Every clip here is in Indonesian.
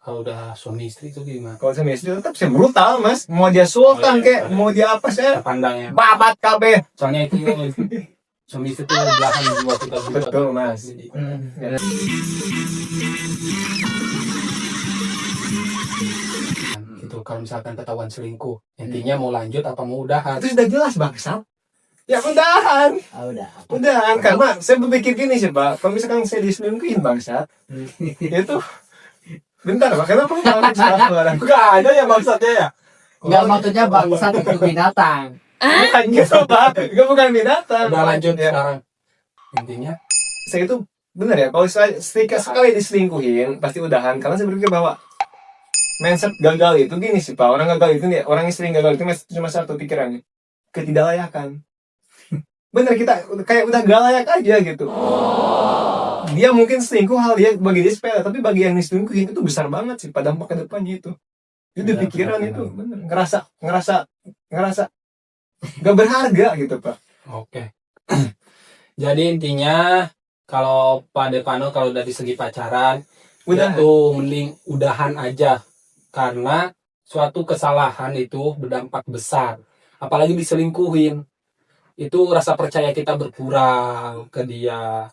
Kalau udah suami istri itu gimana? Kalau suami istri tetap sih brutal mas, mau dia sultan kayak mau dia apa saya Pandangnya. babat kabeh. Soalnya itu suami istri itu belahan jiwa kita juga. Betul mas. Jadi, gitu kalau misalkan ketahuan selingkuh, intinya mau lanjut apa mau udahan? Itu sudah jelas bangsat. Ya udahan. Udahan karena saya berpikir gini sih pak, kalau misalkan saya diselingkuhin bangsat, itu bentar pak, kenapa harus orang? Enggak ada ya maksudnya ya. Enggak, maksudnya bangsat itu binatang. Bukan gitu pak, itu bukan binatang. Udah lanjut ya. sekarang. Intinya Saya itu benar ya, kalau saya sekali diselingkuhin pasti udahan, karena saya berpikir bahwa mindset gagal itu gini sih pak, orang gagal itu nih, orang sering gagal itu cuma satu pikirannya, ketidaklayakan. Bener, kita kayak udah gak layak aja gitu. Dia mungkin selingkuh, hal dia bagi dia sepele, tapi bagi yang diselingkuhin itu besar banget sih pada dampak ke depannya itu. Itu pikiran itu bener, ngerasa gak berharga gitu pak. oke. Jadi intinya kalau Pak Devano kalau dari segi pacaran Udah itu mending udahan aja, karena suatu kesalahan itu berdampak besar, apalagi diselingkuhin. Itu rasa percaya kita berkurang ke dia.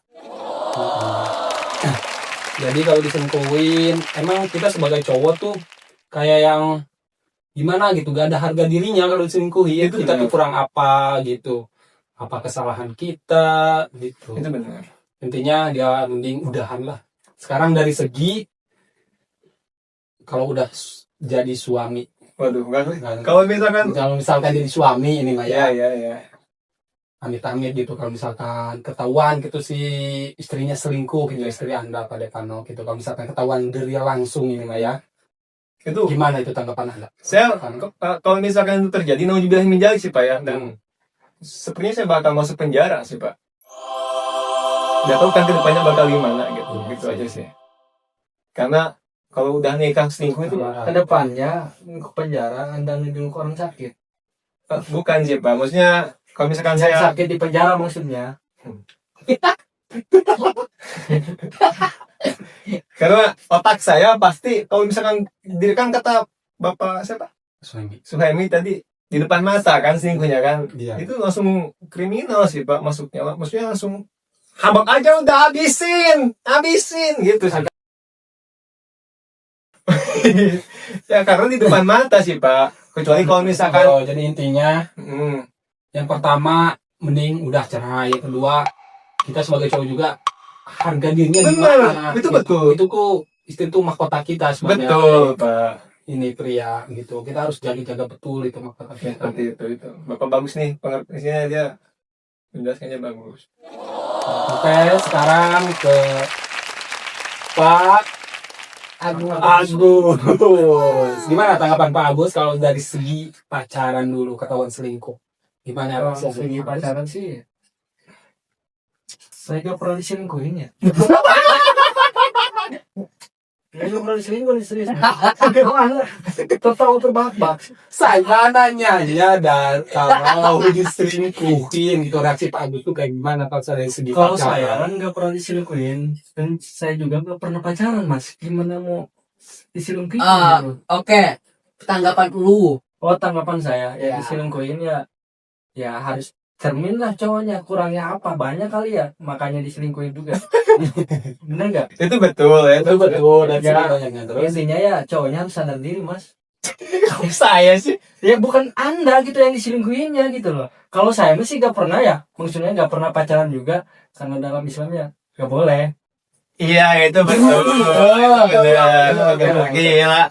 Jadi kalau diselingkuhin, emang kita sebagai cowok tuh kayak yang gimana gitu, gak ada harga dirinya kalau diselingkuhin. Itu Kita benar. tuh kurang apa gitu, apa kesalahan kita gitu. Itu benar. Intinya dia mending udahan lah. Sekarang dari segi kalau udah jadi suami, Waduh, Nggak. kalau misalkan kalau misalkan jadi suami ini mah ya, ya. amit-amit gitu, kalau misalkan ketahuan gitu si istrinya selingkuh gitu, istri Anda Pak Devano gitu, kalau misalkan ketahuan dari langsung ini mah ya, Itu gimana itu tanggapan Anda? saya kalau misalkan itu terjadi, nauzubillah min dzalik sih pak ya, dan sepertinya saya bakal masuk penjara sih pak. Nggak tahu kan kedepannya bakal gimana gitu, gitu aja sih. Karena kalau udah nikah selingkuh itu Kedepannya ke penjara Anda ngejenguk orang sakit. bukan sih pak, maksudnya kalau misalkan saya Sakit di penjara maksudnya. karena otak saya pasti kalau misalkan direkam kata bapak siapa Suami. Suhaimi tadi di depan mata kan selingkuhnya kan, Iya. itu langsung kriminal sih pak, masuknya maksudnya langsung habak aja udah habisin gitu sih. Ya karena di depan mata sih pak, kecuali kalau misalkan Oh, jadi intinya hmm, yang pertama mending udah cerai, yang kedua kita sebagai cowok juga harga dirinya Benar, gimana itu gitu. betul. Itu kok istri itu mahkota kita sebenarnya. betul pak. Ini pria gitu, kita harus jaga betul itu mahkota Ya, kita. seperti itu bapak bagus nih pengertiannya, dia menjelaskannya bagus. Oke, sekarang ke Pak Agus. Gimana tanggapan Pak Agus kalau dari segi pacaran dulu ketahuan selingkuh? Gimana? Kalau segi pacaran sih, saya gak pernah diselingkuhin ya. Saya gak pernah diselingkuhin, serius. Tertawa terbahak-bahak. Saya nanyanya dan kalau diselingkuhin gitu, reaksi Pak Agus tuh kayak gimana kalau dari segi Kalau pacaran? saya kan gak pernah diselingkuhin, dan saya juga gak pernah pacaran mas. Gimana mau diselingkuhin gitu? Oke, tanggapan lu. Oh, tanggapan saya ya, Ya. diselingkuhin ya harus cermin lah cowoknya, kurangnya apa, banyak kali ya, makanya diselingkuhin juga. Bener nggak? Itu betul ya, Itu betul dan Ya. segalanya terus. Intinya ya cowoknya harus sadar diri mas. Kalau saya sih Ya bukan anda gitu yang diselingkuhinnya gitu loh. Kalau saya masih gak pernah ya, maksudnya gak pernah pacaran juga, karena dalam Islamnya gak boleh. iya itu betul. Bener. Gila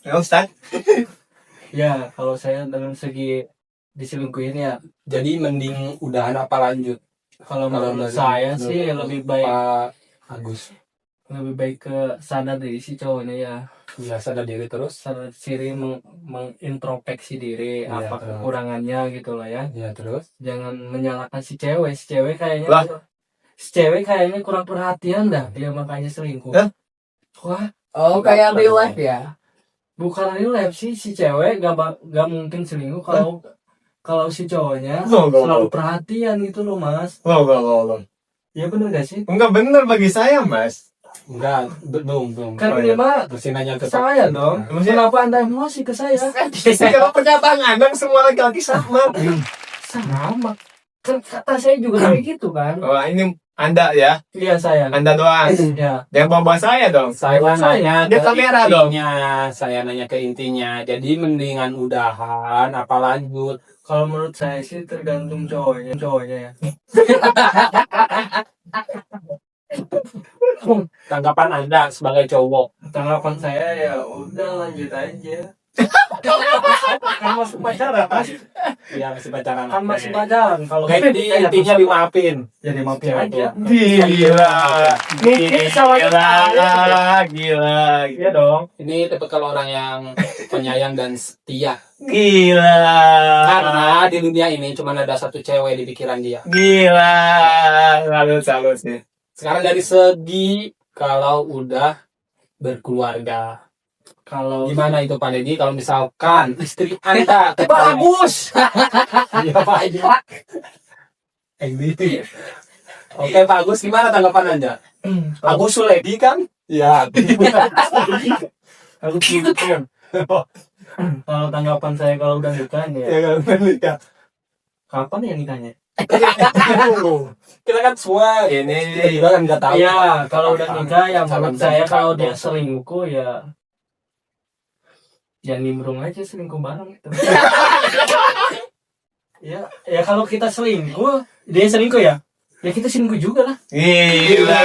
ya Ustaz. Ya kalau saya dalam segi diselingkuhin ya, Jadi mending udahan apa lanjut? kalau menurut dari- saya menurut sih lebih baik Pak Agus. ke sadar diri si cowoknya ya. Ya sadar diri terus. Sadar diri, mengintrospeksi diri, Iya, apa terus. kekurangannya gitu lah ya. Ya terus. Jangan menyalahkan si cewek kayaknya Lah. kurang perhatian dah, dia makanya selingkuh. Hah? Wah, Oh, kayak real life ya. bukan real life sih, si cewek gak mungkin selingkuh kalau si cowoknya Loh. selalu perhatian gitu loh mas. Loh. Ya bener gak sih? Enggak bener bagi saya mas. Enggak, belum. Kan Oh, ini iya. mah Mesti nanya ke saya dong. Maksudnya- Kenapa anda emosi ke saya? Kalau pernyataan Anda semua laki-laki sama. Sama. Kan kata saya juga kayak gitu kan. Oh, ini Anda ya, Iya saya. Anda doang. Ya. Jangan bawa saya dong. Saya nanya Dia ke kamera dong. intinya, saya nanya ke intinya. Jadi mendingan udahan apa lanjut? Kalau menurut saya sih tergantung cowoknya ya. Tanggapan Anda sebagai cowok? Tanggapan saya ya udah lanjut aja. Kan masih pacaran, Ya masih pacaran. kan masih pacaran. Kalau Oke, jadi intinya dimaafin. jadi maafin aja. Gila. Mungkin sama Gila. Iya dong. Ini tipe kalau orang yang penyayang dan setia. Gila. Karena di dunia ini cuma ada satu cewek di pikiran dia. Gila. Salut sih. Sekarang dari segi kalau udah berkeluarga. Kalau Gimana itu Pak Deddy kalau misalkan istri Anda bagus. Iya Pak Deddy. Ini. Oke Pak Agus, gimana tanggapan Anda? Agus Suledi kan? Ya. Aku gitu. Kalau tanggapan saya kalau udah nikah ya, Ya kan? kapan ya nikahnya? Kita kan semua Ini juga kan nggak tahu. Iya, kalau udah nikah ya Calon menurut saya nikah. kalau dia selingkuh ya nimbrung aja selingkuh bareng itu. ya kalau kita selingkuh, dia selingkuh ya kita selingkuh juga lah. gila.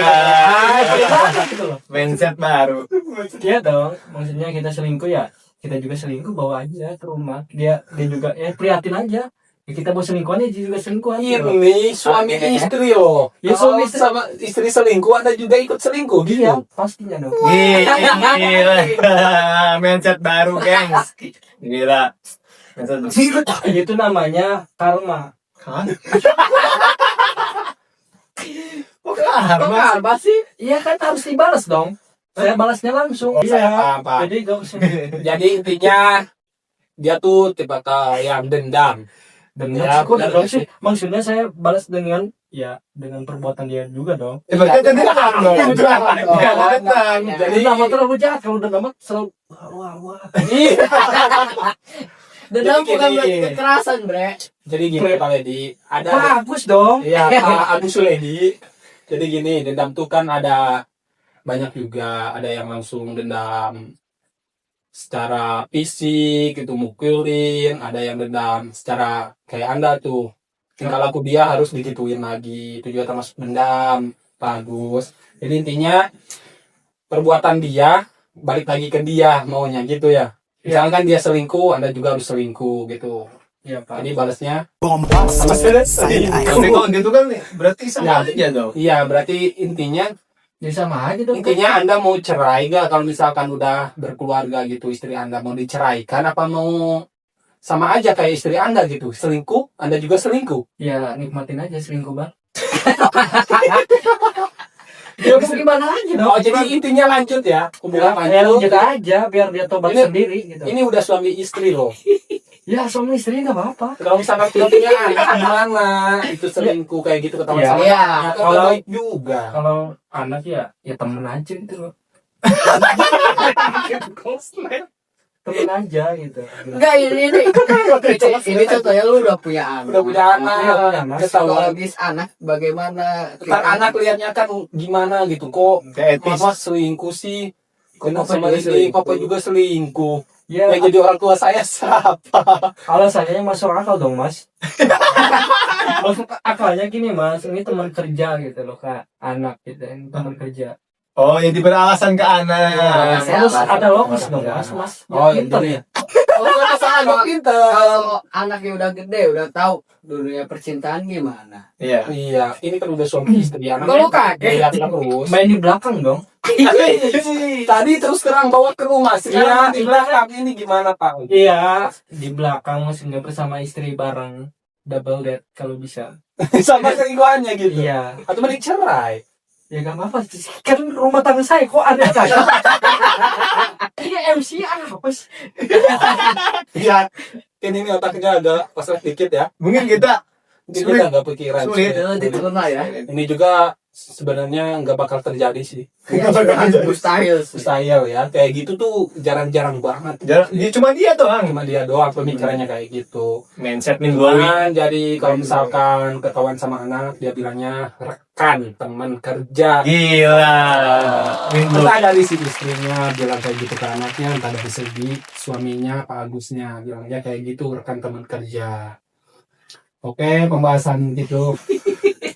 Gitu loh. Mindset baru. Iya dong, maksudnya kita selingkuh ya kita juga selingkuh, bawa aja ke rumah. Dia juga ya prihatin aja. Ya, kita mau selingkuhan dia juga selingkuhan. gitu loh. Ini suami istri loh. Ya, Kalau suami istri. sama istri selingkuh, Anda juga ikut selingkuh gitu. Iya, pastinya dong. Gila. Mindset baru, gengs. Gila. Mindset baru. Itu namanya karma. Hah? Kok Kok karma? apa sih? Iya kan harus dibalas dong. Saya balasnya langsung. Saya Iya. paham, Pak. Jadi gak usah Jadi intinya dia tuh tipe yang dendam. dendam. Ya, Kok benar dendam sih. sih? Maksudnya saya balas dengan dengan perbuatan dia juga dong. Berarti itu dendam dong. Iya, Dendam. Jadi Dendam terlalu jahat, kalau dendam selalu wah. Dendam Jadi bukan gini. berarti kekerasan, Bre. jadi gini Pak Ledi, ada Bagus dong. ya Pak Agus Suledi. Jadi gini, dendam tuh kan ada banyak juga, ada yang langsung dendam secara fisik gitu mukulin, ada yang dendam secara kayak Anda tuh tingkah laku dia harus digituin lagi, itu juga termasuk dendam. Bagus. Jadi intinya perbuatan dia balik lagi ke dia maunya gitu ya. Misalkan dia selingkuh, Anda juga harus selingkuh gitu. Iya, Pak. Jadi balasnya Tapi kalau gitu kan berarti sama aja dong. iya, berarti intinya Ya sama aja dong. intinya Anda mau cerai gak kalau misalkan udah berkeluarga gitu, istri Anda mau diceraikan apa mau sama aja kayak istri Anda gitu, selingkuh, Anda juga selingkuh. Ya nikmatin aja selingkuh, Bang. Ya mau gimana aja dong. Oh, jadi intinya lanjut ya, hubungan Ya lanjut. lanjut aja biar dia tobat Ini- sendiri gitu. Ini udah suami istri loh. Ya suami istri nggak apa-apa. Kalau misalkan kita punya anak gimana, itu selingkuh kayak gitu ketahuan Iya. sama Iya. anaknya, kan Kalau- baik juga. Kalau anak ya temen aja gitu loh. Temen aja gitu. Enggak, ini contohnya lu udah punya anak. Udah punya Iya, anak, punya anak. ketahuan. Psikologis anak bagaimana? Ntar anak liatnya kan gimana gitu kok. Kayak etis. Mama selingkuh sih. Kok Kena papa sama juga ini, selingkuh? papa juga selingkuh. Ya Yang jadi orang tua saya siapa? alasannya masuk akal dong, Mas. Masuk akalnya gini, Mas. Ini teman kerja gitu loh, Kak. Anak gitu, ini teman kerja. Oh, jadi beralasan ke anak. Terus alasan. ada lokus dong, Mas. Oh, Pinter jadi- ya. Oh, nggak masalah dong. pinter. Kalau anaknya udah gede, udah tahu dunia percintaan gimana. Iya. Iya, ini kan udah suami istri anak. Kalau kaget. lihat terus. Main di belakang dong. Tadi terus terang bawa ke rumah. Sekarang Iya, di belakang ini gimana Pak? Iya, di belakang masih nggak bersama istri bareng. Double date kalau bisa. Sama selingkuhannya gitu. Iya. Atau mending cerai. Ya gak apa-apa, kan rumah tangga saya kok ada kan? Ini MC apa sih? Iya. Kan ini otaknya agak pasrah dikit ya. Mungkin kita Mungkin Sulit. kita nggak pikiran. Sulit. Itu diterima ya. Ini juga sebenarnya nggak bakal terjadi sih. Mustahil sih. Mustahil ya, kayak gitu tuh jarang-jarang banget. Cuma dia doang. Cuma dia doang pemikirannya kayak gitu. Mindset nih glowing. Cuman jadi kalau misalkan ketahuan sama anak, dia bilangnya rekan, teman kerja. Gila. Entah dari si istrinya bilang kayak gitu ke anaknya, entah dari segi suaminya Pak Agusnya bilangnya kayak gitu, rekan teman kerja. Oke, pembahasan gitu.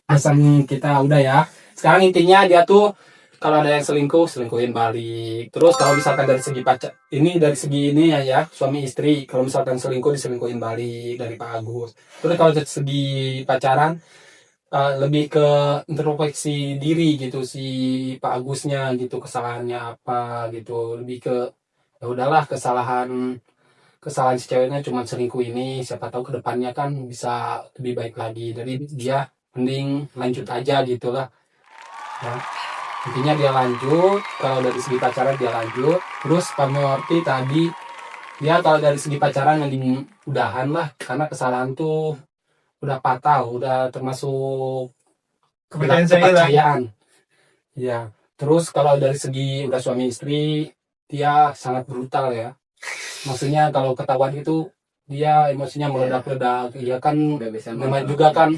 Pesan kita udah ya. Sekarang intinya dia tuh kalau ada yang selingkuh, selingkuhin balik. Terus kalau misalkan dari segi pacar, ini dari segi ini ya, suami istri. Kalau misalkan selingkuh, diselingkuhin balik dari Pak Agus. Terus kalau dari segi pacaran, lebih ke introspeksi diri gitu si Pak Agusnya gitu, kesalahannya apa gitu. Lebih ke ya udahlah kesalahan si ceweknya cuma selingkuh ini, siapa tahu kedepannya kan bisa lebih baik lagi. Jadi dia mending lanjut aja gitulah ya. Intinya dia lanjut, kalau dari segi pacaran dia lanjut. Terus Pak Morty tadi dia kalau dari segi pacaran mending udahan lah, karena kesalahan tuh udah patah, udah termasuk kepercayaan ya. Terus kalau dari segi udah suami istri, dia sangat brutal ya. Maksudnya kalau ketahuan itu dia emosinya meledak-ledak. Ya kan Udah bisa namanya juga kan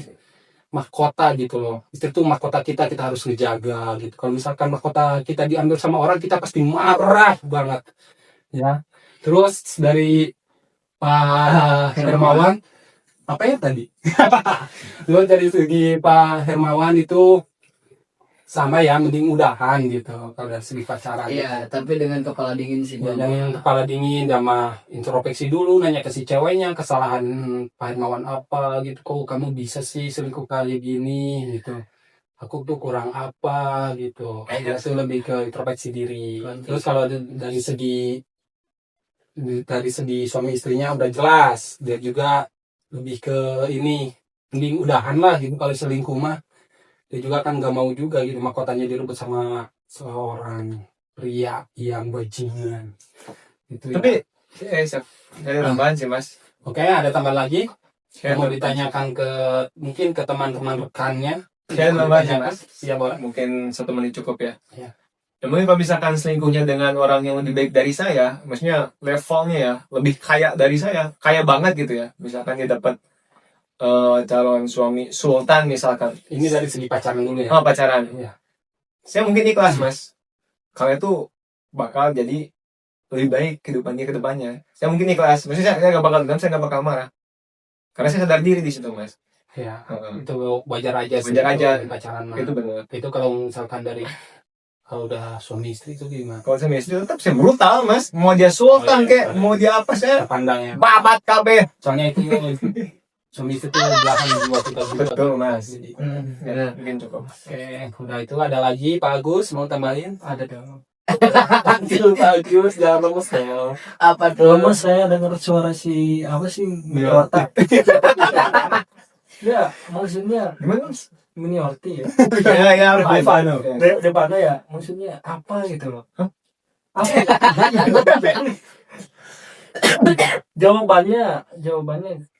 mahkota gitu loh. Istri itu mahkota kita harus ngejaga gitu. Kalau misalkan mahkota kita diambil sama orang, kita pasti marah banget ya. Terus dari Pak Hermawan apa ya tadi? Terus dari segi Pak Hermawan itu sama ya, mending udahan gitu kalau dari segi pacaran. Iya, tapi dengan kepala dingin sih. Ya, yang kepala dingin sama introspeksi dulu, nanya ke si ceweknya kesalahan Pak Hermawan apa gitu, kok kamu bisa sih selingkuh kayak gini gitu, aku tuh kurang apa gitu. Ya itu lebih ke introspeksi diri. Terus kalau dari segi suami istrinya udah jelas, dia juga lebih ke ini, mending udahan lah gitu kalau selingkuh mah. Dia juga kan gak mau juga gitu mahkotanya direbut sama seorang pria yang bajingan gitu. Tapi ada tambahan sih mas. Oke, ada tambahan lagi Saya mau ditanyakan ke mungkin ke teman-teman rekannya. Saya tambahan sih mas. Iya boleh. Mungkin 1 menit cukup ya. Iya. Ya, mungkin kalau misalkan selingkuhnya dengan orang yang lebih baik dari saya, maksudnya levelnya ya lebih kaya dari saya, kaya banget gitu ya. Misalkan dia dapat calon suami sultan misalkan. Ini dari segi pacaran dulu ya. Oh pacaran. Iya. Saya mungkin ikhlas mas. Kalau itu bakal jadi lebih baik kehidupannya ke depannya. Saya mungkin ikhlas. Maksudnya saya nggak bakal dendam, saya nggak bakal marah. Karena saya sadar diri di situ mas. Ya, Heeh. itu wajar aja sih. Wajar aja. Di pacaran mah. Itu benar. Itu kalau misalkan dari kalau udah suami istri itu gimana? Kalau saya istri tetap saya brutal mas. Mau dia sultan kayak mau dia apa saya Pandang ya. babat kabeh. Soalnya itu suami istri itu belahan jiwa kita juga. Betul mas. Jadi, Ya, mungkin cukup. oke, udah itu ada lagi Pak Agus mau tambahin? Ada dong. Pak Agus jangan lemes ya. Apa tuh? Lama saya dengar suara si apa sih Miniorta. Ya, maksudnya Gimana mas? Miniorti ya. Ya apa? Depannya ya, maksudnya apa gitu loh. Apa? Jawabannya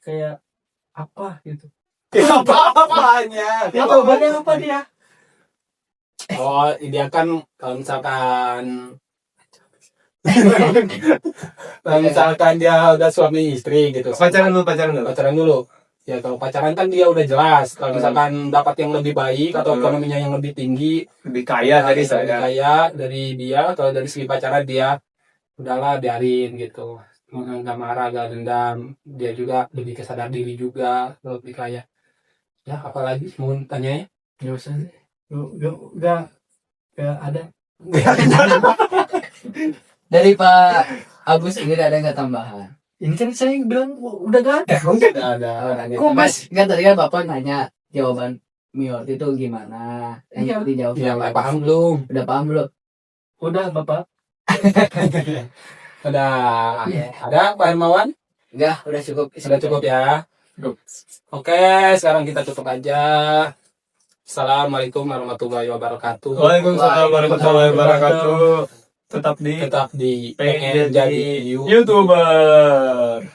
kayak apa gitu. Apa-apanya? Jawabannya apa dia? Oh, dia kan kalau misalkan dia udah suami istri gitu. Pacaran dulu. Pacaran dulu. Ya kalau pacaran kan dia udah jelas. Kalau misalkan dapat yang lebih baik atau ekonominya yang lebih tinggi, Lebih kaya dari lebih saya. kaya dari dia. Kalau dari segi pacaran dia udahlah biarin gitu. Nggak marah, nggak dendam. Dia juga lebih kesadar diri juga, lebih kaya. Ya, apalagi mau tanya ya? Gak usah sih. Gak ada. Dari Pak Agus ini ada nggak tambahan? Ini kan saya bilang udah gak ada. Mungkin Ada. Kok mas? Kan tadi kan Bapak nanya jawaban Miort itu gimana? Iya. Dijawab. Ya, nggak paham belum? Udah paham belum? Udah Bapak. Udah. Ada Pak Hermawan? Enggak, udah cukup. Sudah cukup ya. Cukup. Oke, sekarang kita tutup aja. Assalamualaikum warahmatullahi wabarakatuh. Waalaikumsalam warahmatullahi wabarakatuh. Tetap di Tetap di pengen pengen jadi YouTuber.